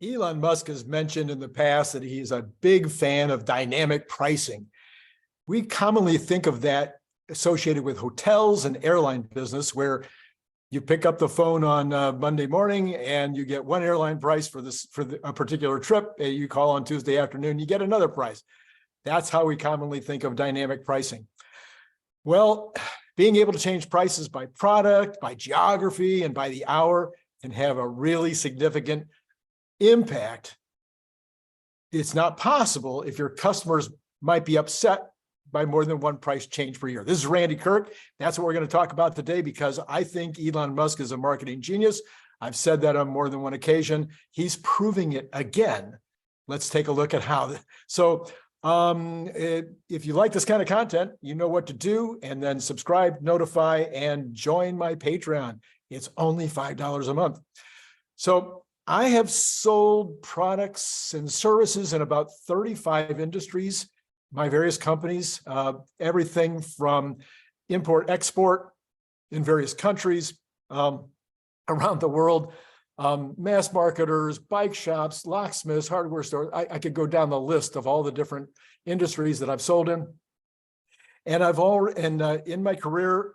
Elon Musk has mentioned in the past that he's a big fan of dynamic pricing. We commonly think of that associated with hotels and airline business, where you pick up the phone on Monday morning and you get one airline price for a particular trip. And you call on Tuesday afternoon, you get another price. That's how we commonly think of dynamic pricing. Well, being able to change prices by product, by geography, and by the hour can have a really significant impact. It's not possible if your customers might be upset by more than one price change per year. This is Randy Kirk. That's what we're going to talk about today, because I think Elon Musk is a marketing genius. I've said that on more than one occasion. He's proving it again. Let's take a look at how. So if you like this kind of content, you know what to do, and then subscribe, notify, and join my Patreon. It's only $5 a month. So I have sold products and services in about 35 industries, my various companies, everything from import, export in various countries around the world, mass marketers, bike shops, locksmiths, hardware stores. I could go down the list of all the different industries that I've sold in. And in my career,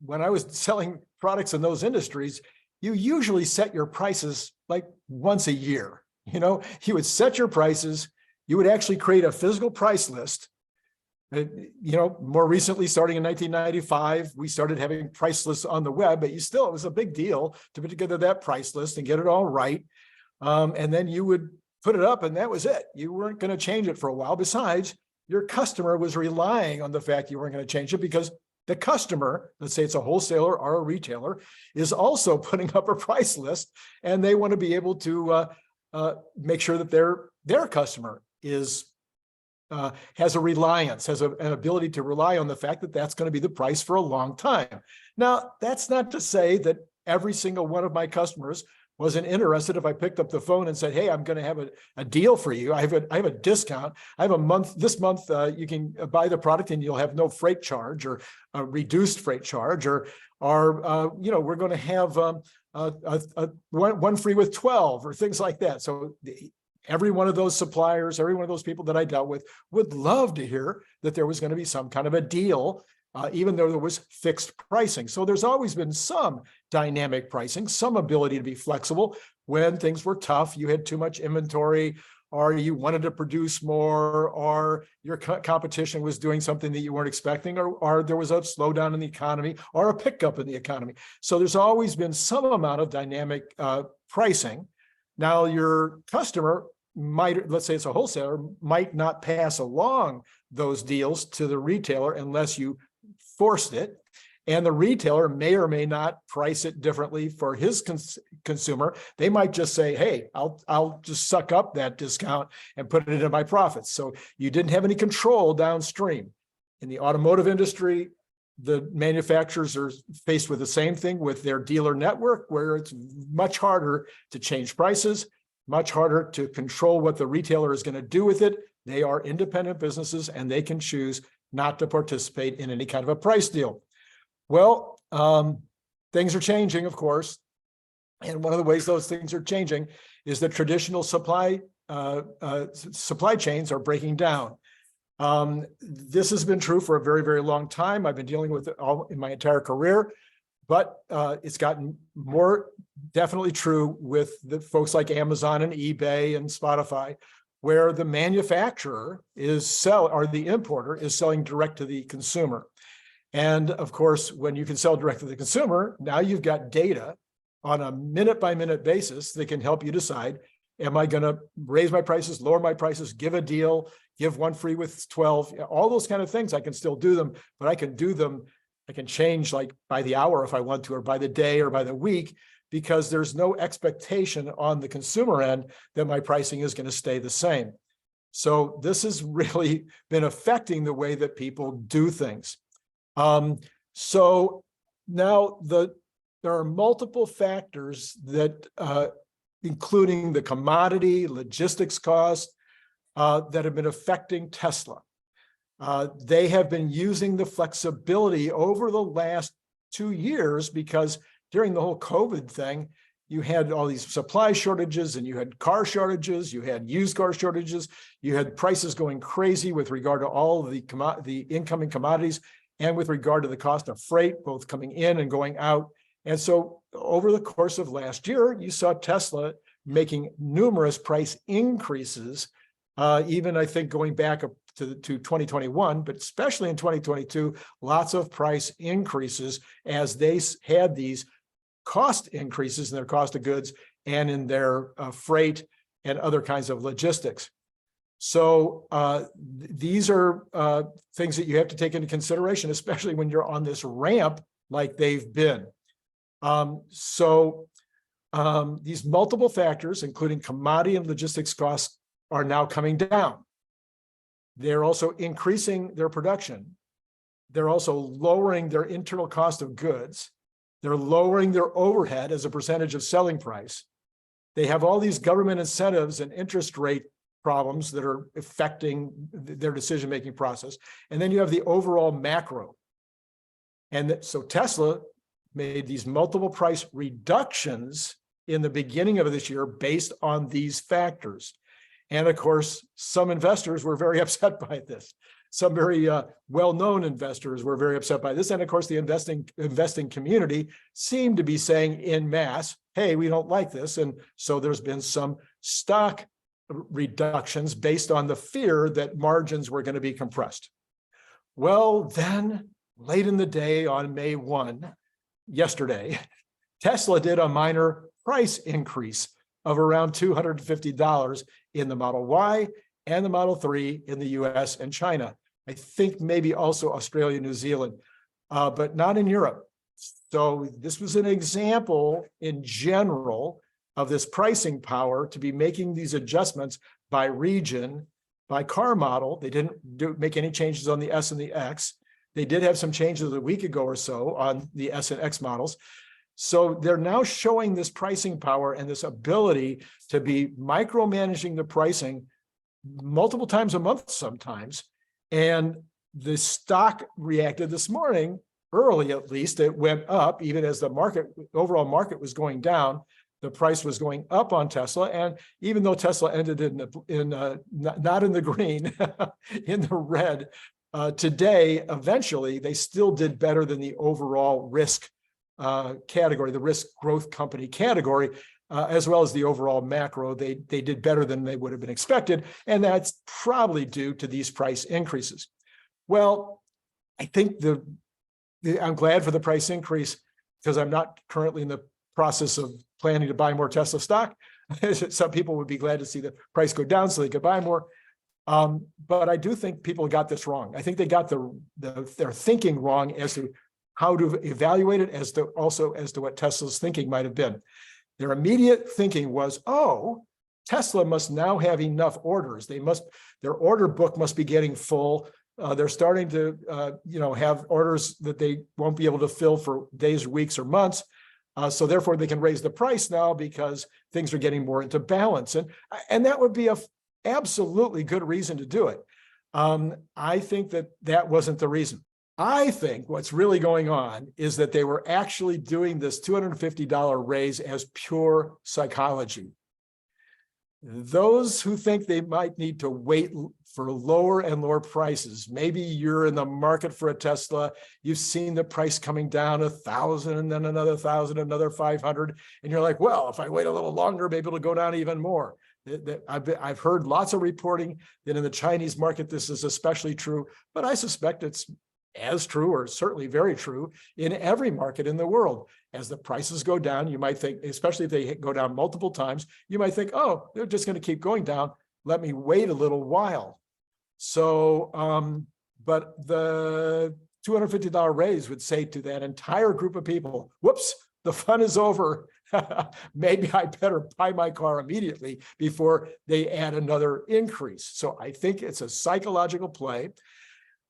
when I was selling products in those industries, you usually set your prices like once a year. You would set your prices. You would actually create a physical price list. More recently, starting in 1995, we started having price lists on the web, but it was a big deal to put together that price list and get it all right. And then you would put it up, and that was it. You weren't going to change it for a while. Besides, your customer was relying on the fact you weren't going to change it, because the customer, let's say it's a wholesaler or a retailer, is also putting up a price list, and they want to be able to make sure that their customer has a reliance, has an ability to rely on the fact that that's going to be the price for a long time. Now, that's not to say that every single one of my customers wasn't interested if I picked up the phone and said, hey, I'm going to have a deal for you. I have a discount. I have a month. This month, you can buy the product and you'll have no freight charge, or a reduced freight charge, or we're going to have one free with 12, or things like that. So every one of those suppliers, every one of those people that I dealt with would love to hear that there was going to be some kind of a deal, even though there was fixed pricing. So there's always been some dynamic pricing, some ability to be flexible when things were tough, you had too much inventory, or you wanted to produce more, or your competition was doing something that you weren't expecting, or there was a slowdown in the economy, or a pickup in the economy. So there's always been some amount of dynamic pricing. Now, your customer might, let's say it's a wholesaler, might not pass along those deals to the retailer unless you forced it. And the retailer may or may not price it differently for his consumer. They might just say, hey, I'll just suck up that discount and put it into my profits. So you didn't have any control downstream. In the automotive industry, the manufacturers are faced with the same thing with their dealer network, where it's much harder to change prices, much harder to control what the retailer is going to do with it. They are independent businesses, and they can choose not to participate in any kind of a price deal. Well, things are changing, of course. And one of the ways those things are changing is that traditional supply chains are breaking down. This has been true for a very, very long time. I've been dealing with it all in my entire career, but it's gotten more definitely true with the folks like Amazon and eBay and Spotify, where the manufacturer or the importer is selling direct to the consumer. And of course, when you can sell direct to the consumer, now you've got data on a minute-by-minute basis that can help you decide, am I going to raise my prices, lower my prices, give a deal, give one free with 12, all those kind of things. I can still do them, but I can do them. I can change like by the hour if I want to, or by the day, or by the week, because there's no expectation on the consumer end that my pricing is going to stay the same. So this has really been affecting the way that people do things. So now there are multiple factors that, including the commodity, logistics cost, that have been affecting Tesla. They have been using the flexibility over the last 2 years, because during the whole COVID thing, you had all these supply shortages, and you had car shortages, you had used car shortages, you had prices going crazy with regard to all of the incoming commodities and with regard to the cost of freight, both coming in and going out. And so over the course of last year, you saw Tesla making numerous price increases, even I think going back up to 2021, but especially in 2022, lots of price increases as they had these cost increases in their cost of goods and in their freight and other kinds of logistics. So these are things that you have to take into consideration, especially when you're on this ramp like they've been. These multiple factors, including commodity and logistics costs, are now coming down. They're also increasing their production. They're also lowering their internal cost of goods. They're lowering their overhead as a percentage of selling price. They have all these government incentives and interest rate problems that are affecting their decision-making process. And then you have the overall macro. And so Tesla made these multiple price reductions in the beginning of this year based on these factors. And of course, some investors were very upset by this. Some very well-known investors were very upset by this. And of course, the investing community seemed to be saying en masse, hey, we don't like this. And so there's been some stock reductions based on the fear that margins were going to be compressed. Well, then late in the day on May 1, yesterday, Tesla did a minor price increase of around $250 in the Model Y and the Model 3 in the US and China. I think maybe also Australia, New Zealand, but not in Europe. So this was an example in general of this pricing power to be making these adjustments by region, by car model. They didn't make any changes on the S and the X. They did have some changes a week ago or so on the S and X models. So they're now showing this pricing power and this ability to be micromanaging the pricing multiple times a month sometimes. And the stock reacted this morning, early at least. It went up, even as the overall market was going down. The price was going up on Tesla. And even though Tesla ended not in the green, in the red, today, eventually, they still did better than the overall risk category, the risk growth company category, as well as the overall macro. They did better than they would have been expected. And that's probably due to these price increases. Well, I think I'm glad for the price increase because I'm not currently in the process of planning to buy more Tesla stock. Some people would be glad to see the price go down so they could buy more. But I do think people got this wrong. I think they got their thinking wrong as to how to evaluate it, as to what Tesla's thinking might have been. Their immediate thinking was, oh, Tesla must now have enough orders. Their order book must be getting full. They're starting to, have orders that they won't be able to fill for days, weeks, or months. So therefore, they can raise the price now because things are getting more into balance. And that would be a absolutely good reason to do it. I think that wasn't the reason. I think what's really going on is that they were actually doing this $250 raise as pure psychology. Those who think they might need to wait for lower and lower prices, maybe you're in the market for a Tesla, you've seen the price coming down 1,000 and then another 1,000, another 500, and you're like, well, if I wait a little longer, maybe it'll go down even more. I've heard lots of reporting that in the Chinese market, this is especially true, but I suspect it's as true, or certainly very true, in every market in the world. As the prices go down, you might think, especially if they go down multiple times, you might think, oh, they're just going to keep going down. Let me wait a little while. So, but the $250 raise would say to that entire group of people, whoops, the fun is over. Maybe I better buy my car immediately before they add another increase. So I think it's a psychological play.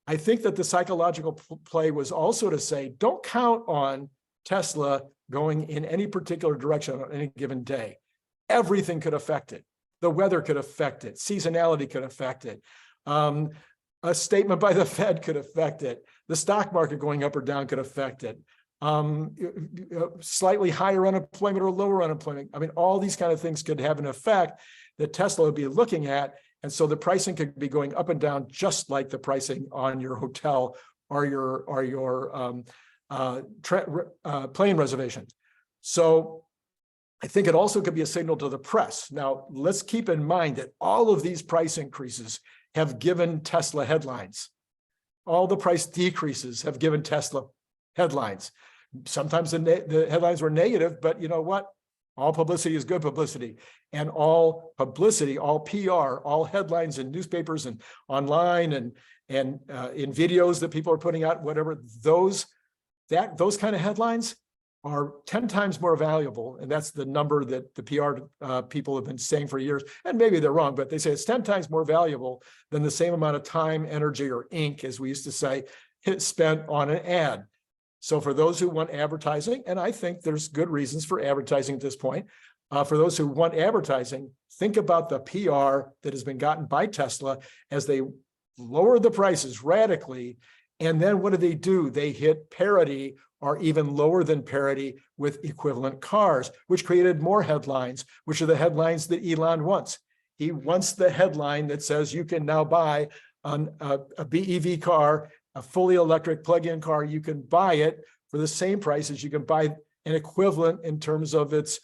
I think that the psychological play was also to say, don't count on Tesla going in any particular direction on any given day. Everything could affect it. The weather could affect it. Seasonality could affect it. A statement by the Fed could affect it. The stock market going up or down could affect it. slightly higher unemployment or lower unemployment. I mean, all these kind of things could have an effect that Tesla would be looking at. And so the pricing could be going up and down, just like the pricing on your hotel or your plane reservation. So I think it also could be a signal to the press. Now, let's keep in mind that all of these price increases have given Tesla headlines. All the price decreases have given Tesla headlines. Sometimes the headlines were negative, but you know what? All publicity is good publicity. And all publicity, all PR, all headlines in newspapers and online and in videos that people are putting out, whatever, those kind of headlines are 10 times more valuable. And that's the number that the PR people have been saying for years. And maybe they're wrong, but they say it's 10 times more valuable than the same amount of time, energy, or ink, as we used to say, spent on an ad. So for those who want advertising, and I think there's good reasons for advertising at this point, for those who want advertising, think about the PR that has been gotten by Tesla as they lower the prices radically. And then what do? They hit parity or even lower than parity with equivalent cars, which created more headlines, which are the headlines that Elon wants. He wants the headline that says you can now buy a BEV car, a fully electric plug-in car. You can buy it for the same price as you can buy an equivalent in terms of its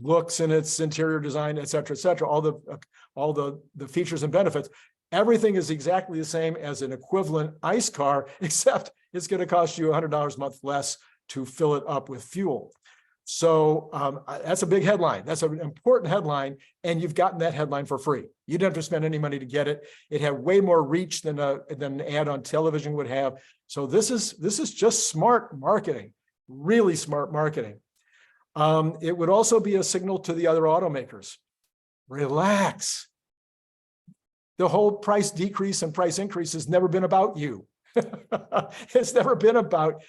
looks and its interior design, et cetera, all the features and benefits. Everything is exactly the same as an equivalent ICE car, except it's going to cost you $100 a month less to fill it up with fuel. So that's a big headline. That's an important headline, and you've gotten that headline for free. You didn't have to spend any money to get it. It had way more reach than an ad on television would have. So this is just smart marketing, really smart marketing. It would also be a signal to the other automakers. Relax. The whole price decrease and price increase has never been about you. It's never been about,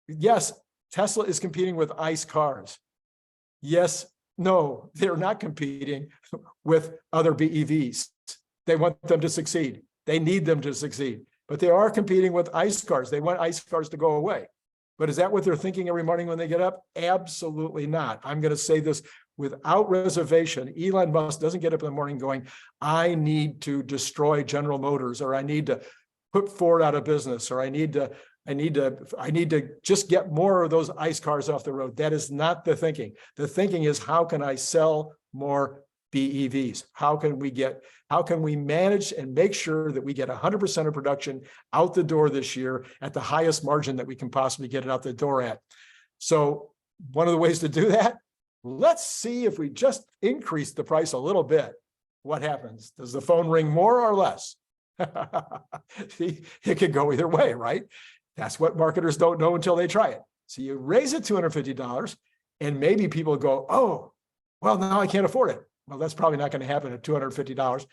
yes, Tesla is competing with ICE cars. Yes, no, they're not competing with other BEVs. They want them to succeed. They need them to succeed. But they are competing with ICE cars. They want ICE cars to go away. But is that what they're thinking every morning when they get up? Absolutely not. I'm going to say this without reservation. Elon Musk doesn't get up in the morning going, I need to destroy General Motors, or I need to put Ford out of business, or I need to just get more of those ICE cars off the road. That is not the thinking. The thinking is, how can I sell more BEVs? How can we manage and make sure that we get 100% of production out the door this year at the highest margin that we can possibly get it out the door at? So one of the ways to do that, let's see if we just increase the price a little bit. What happens? Does the phone ring more or less? It could go either way, right? That's what marketers don't know until they try it. So you raise it $250 and maybe people go, oh, well, now I can't afford it. Well, that's probably not going to happen at $250.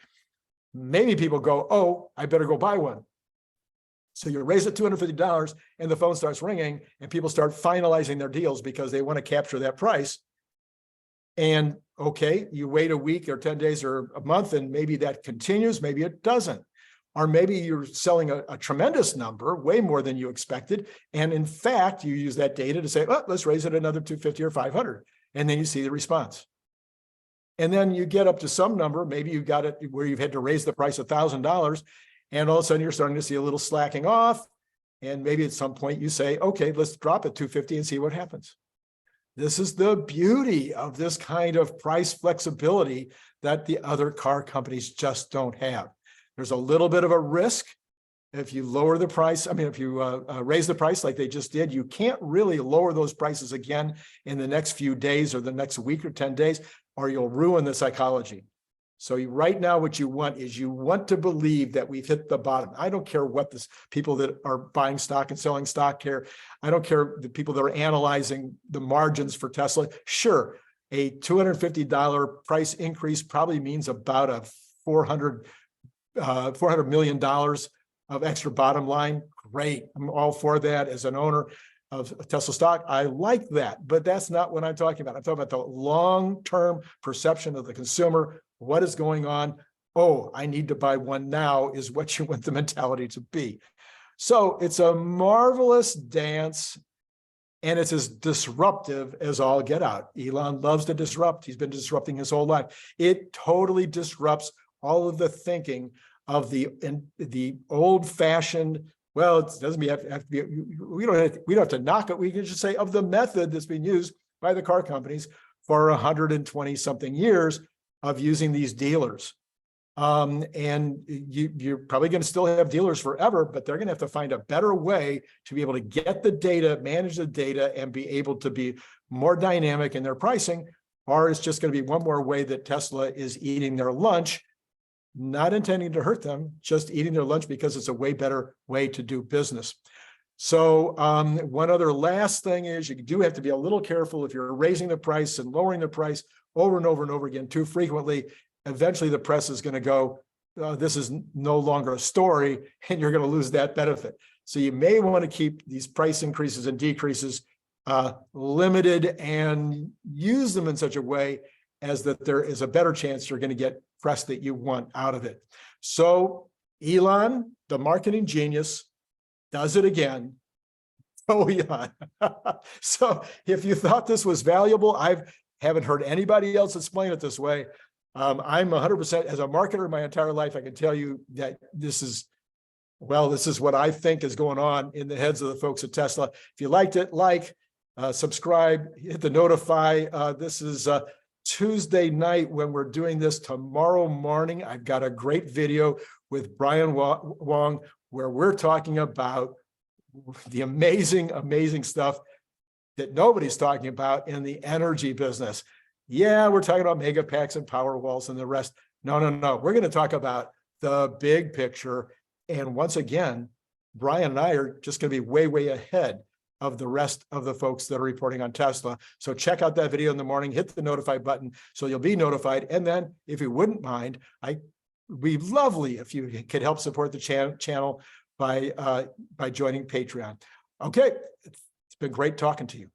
Maybe people go, oh, I better go buy one. So you raise it $250 and the phone starts ringing and people start finalizing their deals because they want to capture that price. And okay, you wait a week or 10 days or a month and maybe that continues, maybe it doesn't. Or maybe you're selling a tremendous number, way more than you expected. And in fact, you use that data to say, oh, let's raise it another 250 or 500. And then you see the response. And then you get up to some number, maybe you got it where you've had to raise the price $1,000. And all of a sudden you're starting to see a little slacking off. And maybe at some point you say, okay, let's drop it 250 and see what happens. This is the beauty of this kind of price flexibility that the other car companies just don't have. There's a little bit of a risk if you lower the price. I mean, if you raise the price like they just did, you can't really lower those prices again in the next few days or the next week or 10 days, or you'll ruin the psychology. So right now, what you want is you want to believe that we've hit the bottom. I don't care what this people that are buying stock and selling stock care. I don't care the people that are analyzing the margins for Tesla. Sure, a $250 price increase probably means about a $400 million of extra bottom line. Great. I'm all for that. As an owner of Tesla stock, I like that, but that's not what I'm talking about. I'm talking about the long-term perception of the consumer. What is going on? Oh, I need to buy one now is what you want the mentality to be. So it's a marvelous dance And it's as disruptive as all get out. Elon loves to disrupt. He's been disrupting his whole life. It totally disrupts all of the thinking of the old-fashioned, well, it doesn't have to be, we don't have to knock it. We can just say of the method that's been used by the car companies for 120 something years of using these dealers. And you're probably going to still have dealers forever, but they're going to have to find a better way to be able to get the data, manage the data, and be able to be more dynamic in their pricing, or it's just going to be one more way that Tesla is eating their lunch, not intending to hurt them, just eating their lunch because it's a way better way to do business. So one other last thing is you do have to be a little careful if you're raising the price and lowering the price over and over and over again too frequently. Eventually the press is going to go, this is no longer a story, and you're going to lose that benefit. So you may want to keep these price increases and decreases limited and use them in such a way as that there is a better chance you're going to get press that you want out of it. So Elon, the marketing genius, does it again. Oh, Elon. So if you thought this was valuable, I haven't heard anybody else explain it this way. I'm 100%, as a marketer my entire life, I can tell you that this is what I think is going on in the heads of the folks at Tesla. If you liked it, subscribe, hit the notify. This is Tuesday night when we're doing this. Tomorrow morning, I've got a great video with Brian Wang where we're talking about the amazing, amazing stuff that nobody's talking about in the energy business. Yeah, we're talking about mega packs and power walls and the rest. No. We're going to talk about the big picture. And once again, Brian and I are just going to be way, way ahead of the rest of the folks that are reporting on Tesla. So check out that video in the morning, hit the notify button so you'll be notified. And then if you wouldn't mind, it'd be lovely if you could help support the channel by joining Patreon. Okay, it's been great talking to you.